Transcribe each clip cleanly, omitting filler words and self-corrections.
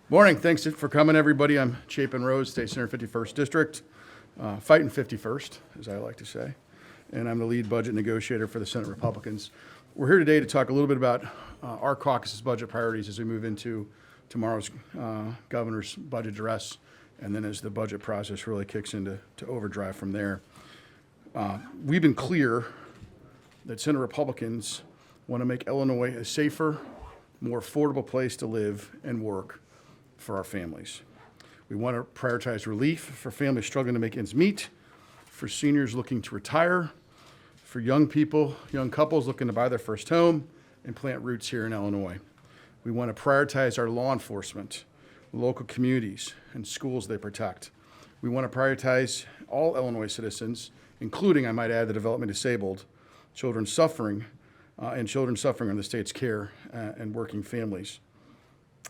Morning. Thanks for coming, everybody. I'm Chapin Rose, State Senator, 51st District, fighting 51st, as I like to say, and I'm the lead budget negotiator for the Senate Republicans. We're here today to talk a little bit about our caucus's budget priorities as we move into tomorrow's governor's budget address, and then as the budget process really kicks into overdrive from there. We've been clear that Senate Republicans want to make Illinois a safer, more affordable place to live and work for our families. We want to prioritize relief for families struggling to make ends meet, for seniors looking to retire, for young people, young couples looking to buy their first home and plant roots here in Illinois. We want to prioritize our law enforcement, local communities, and schools they protect. We want to prioritize all Illinois citizens, including, I might add, the developmentally disabled, children suffering on the state's care, and working families.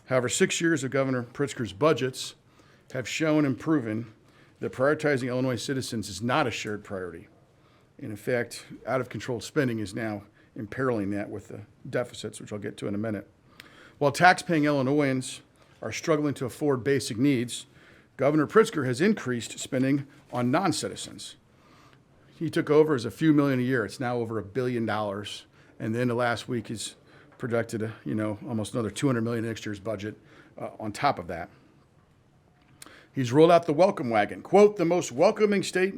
However, 6 years of Governor Pritzker's budgets have shown and proven that prioritizing Illinois citizens is not a shared priority. And in fact, out-of-control spending is now imperiling that with the deficits, which I'll get to in a minute. While tax-paying Illinoisans are struggling to afford basic needs, Governor Pritzker has increased spending on non-citizens. He took over as a few million a year. It's now over $1 billion. And then the last week he's projected, almost another $200 million next year's budget on top of that. He's rolled out the welcome wagon, quote, the most welcoming state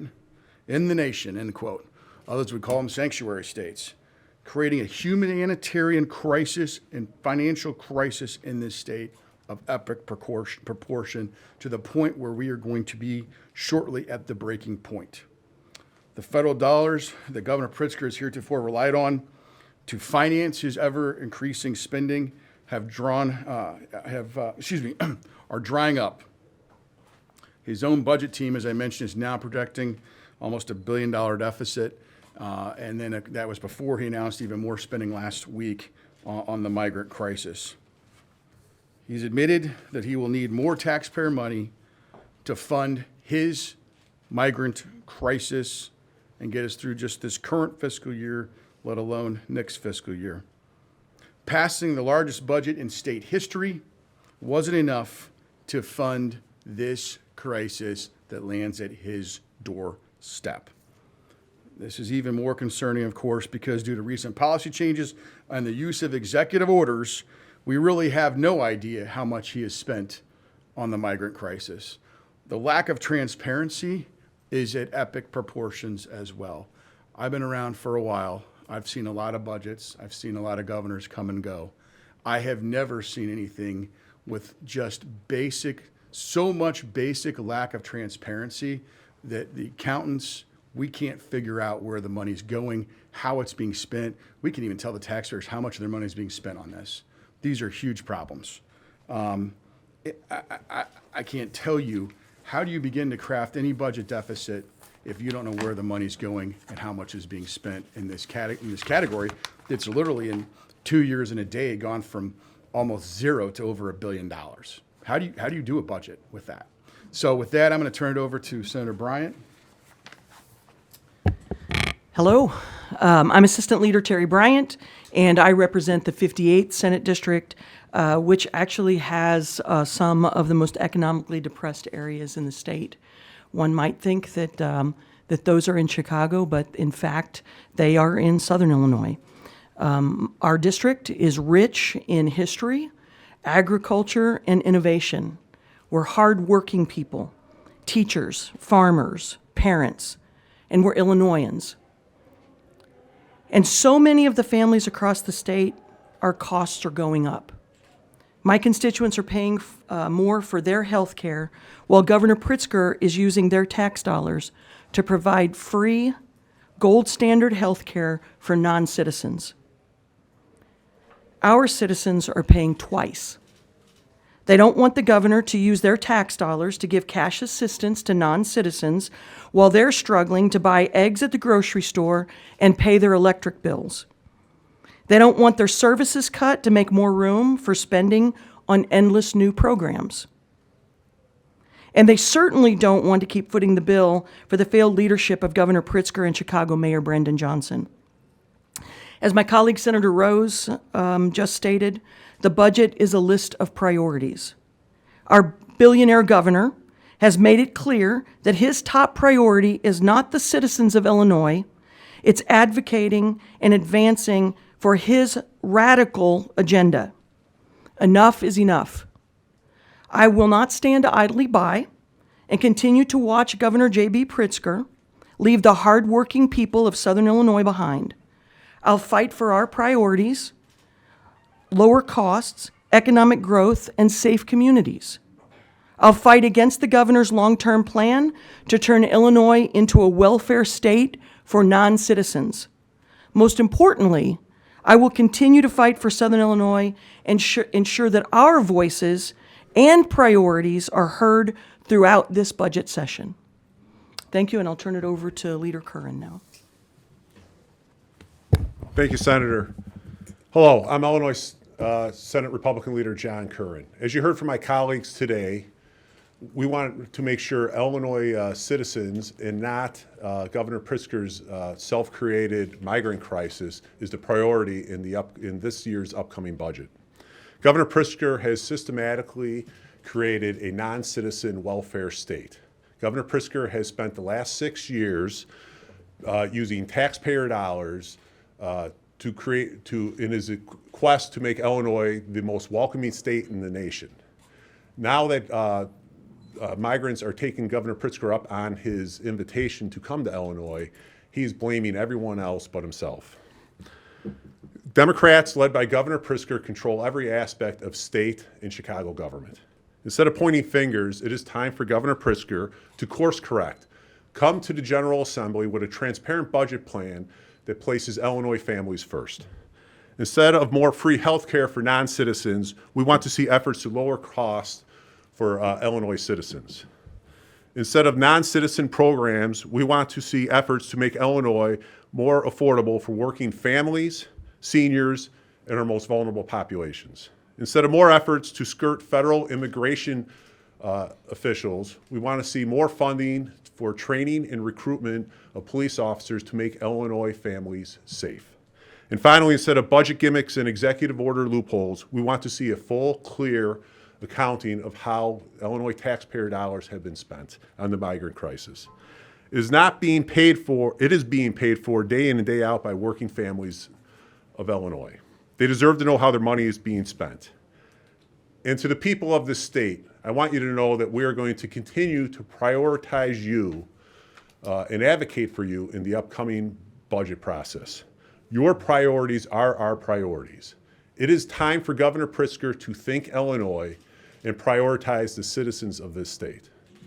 in the nation, end quote. Others would call them sanctuary states, creating a humanitarian crisis and financial crisis in this state of epic proportion to the point where we are going to be shortly at the breaking point. The federal dollars that Governor Pritzker has heretofore relied on to finance his ever-increasing spending are drying up. His own budget team, as I mentioned, is now projecting almost $1 billion deficit, and then that was before he announced even more spending last week on the migrant crisis. He's admitted that he will need more taxpayer money to fund his migrant crisis and get us through just this current fiscal year, let alone next fiscal year. Passing the largest budget in state history wasn't enough to fund this crisis that lands at his doorstep. This is even more concerning, of course, because due to recent policy changes and the use of executive orders, we really have no idea how much he has spent on the migrant crisis. The lack of transparency is at epic proportions as well. I've been around for a while. I've seen a lot of budgets. I've seen a lot of governors come and go. I have never seen anything with just so much basic lack of transparency that the accountants, we can't figure out where the money's going, how it's being spent. We can even tell the taxpayers how much of their money is being spent on this. These are huge problems. I can't tell you, how do you begin to craft any budget deficit if you don't know where the money's going and how much is being spent in this category that's literally in 2 years and a day gone from almost zero to over $1 billion? How do you do a budget with that? So with that, I'm going to turn it over to Senator Bryant. Hello, I'm Assistant Leader Terry Bryant, and I represent the 58th Senate District, which actually has some of the most economically depressed areas in the state. One might think that those are in Chicago, but in fact, they are in Southern Illinois. Our district is rich in history, agriculture, and innovation. We're hardworking people, teachers, farmers, parents, and we're Illinoisans. And so many of the families across the state, our costs are going up. My constituents are paying more for their health care, while Governor Pritzker is using their tax dollars to provide free, gold standard health care for non-citizens. Our citizens are paying twice. They don't want the governor to use their tax dollars to give cash assistance to non-citizens while they're struggling to buy eggs at the grocery store and pay their electric bills. They don't want their services cut to make more room for spending on endless new programs. And they certainly don't want to keep footing the bill for the failed leadership of Governor Pritzker and Chicago Mayor Brendan Johnson. As my colleague Senator Rose just stated, the budget is a list of priorities. Our billionaire governor has made it clear that his top priority is not the citizens of Illinois, it's advocating and advancing for his radical agenda. Enough is enough. I will not stand idly by and continue to watch Governor J.B. Pritzker leave the hardworking people of Southern Illinois behind. I'll fight for our priorities, lower costs, economic growth, and safe communities. I'll fight against the governor's long-term plan to turn Illinois into a welfare state for non-citizens. Most importantly, I will continue to fight for Southern Illinois and ensure that our voices and priorities are heard throughout this budget session. Thank you, and I'll turn it over to Leader Curran now. Thank you, Senator. Hello, I'm Illinois Senate Republican Leader John Curran. As you heard from my colleagues today, we want to make sure Illinois citizens and not Governor Pritzker's self-created migrant crisis is the priority in this year's upcoming budget. Governor Pritzker has systematically created a non-citizen welfare state. Governor Pritzker has spent the last 6 years using taxpayer dollars in his quest to make Illinois the most welcoming state in the nation. Now that migrants are taking Governor Pritzker up on his invitation to come to Illinois, he's blaming everyone else but himself. Democrats, led by Governor Pritzker, control every aspect of state and Chicago government. Instead of pointing fingers, it is time for Governor Pritzker to course correct, come to the General Assembly with a transparent budget plan that places Illinois families first. Instead of more free health care for non-citizens, we want to see efforts to lower costs for Illinois citizens. Instead of non-citizen programs, we want to see efforts to make Illinois more affordable for working families, seniors, and our most vulnerable populations. Instead of more efforts to skirt federal immigration officials, we want to see more funding for training and recruitment of police officers to make Illinois families safe. And finally, instead of budget gimmicks and executive order loopholes, we want to see a full, clear accounting of how Illinois taxpayer dollars have been spent on the migrant crisis. It is being paid for day in and day out by working families of Illinois. They deserve to know how their money is being spent. And to the people of this state, I want you to know that we are going to continue to prioritize you and advocate for you in the upcoming budget process. Your priorities are our priorities. It is time for Governor Pritzker to think Illinois and prioritize the citizens of this state.